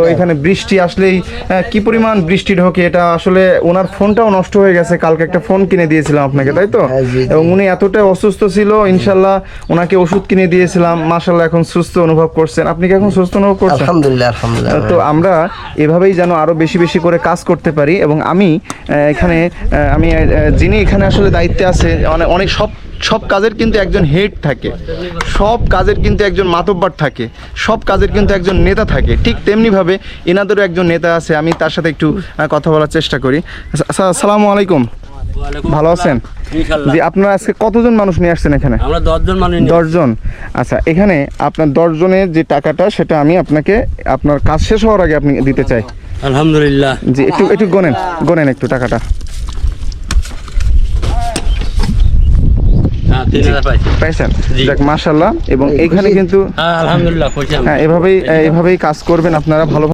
তো এখানে বৃষ্টি আসলেই কি পরিমাণ বৃষ্টি ঢোকে, এটা আসলে ওনার ফোনটাও নষ্ট হয়ে গেছে, কালকে একটা ফোন কিনে দিয়েছিলাম আপনাকে, তাই তো? এবং উনি এতটা অসুস্থ ছিল, ইনশাল্লাহ ওনাকে ওষুধ কিনে দিয়েছিলাম, মাশাআল্লাহ এখন সুস্থ অনুভব করছেন। আপনি কি এখন সুস্থ অনুভব করছেন? আলহামদুলিল্লাহ আলহামদুলিল্লাহ। তো আমরা এভাবেই যেন আরো বেশি বেশি করে কাজ করতে পারি। এবং আমি এখানে আমি যিনি এখানে আসলে দায়িত্বে আছে, অনেক সব কাজের কিন্তু একজন হেড থাকে, সব কাজের কিন্তু একজন মাতব্বর থাকে, সব কাজের কিন্তু একজন নেতা থাকে। ঠিক তেমনিভাবে এনাদেরও একজন নেতা আছে, আমি তার সাথে একটু কথা বলার চেষ্টা করি। আসসালামু আলাইকুম, ভালো আছেন? জি, আপনারা আজকে কতজন মানুষ নিয়ে আসছেন এখানে? আমরা 10 জন মানুষ। 10 জন। আচ্ছা, এখানে আপনার 10 জনের যে টাকাটা সেটা আমি আপনাকে আপনার কাজ শেষ হওয়ার আগে আপনি দিতে চাই। আলহামদুলিল্লাহ। জি, একটু গোনেন একটু টাকাটা। 3000 পাইছি। পাইছেন? জি। যাক মাশাআল্লাহ। এবং এখানে কিন্তু আলহামদুলিল্লাহ হ্যাঁ, এভাবেই কাজ করবেন আপনারা ভালো।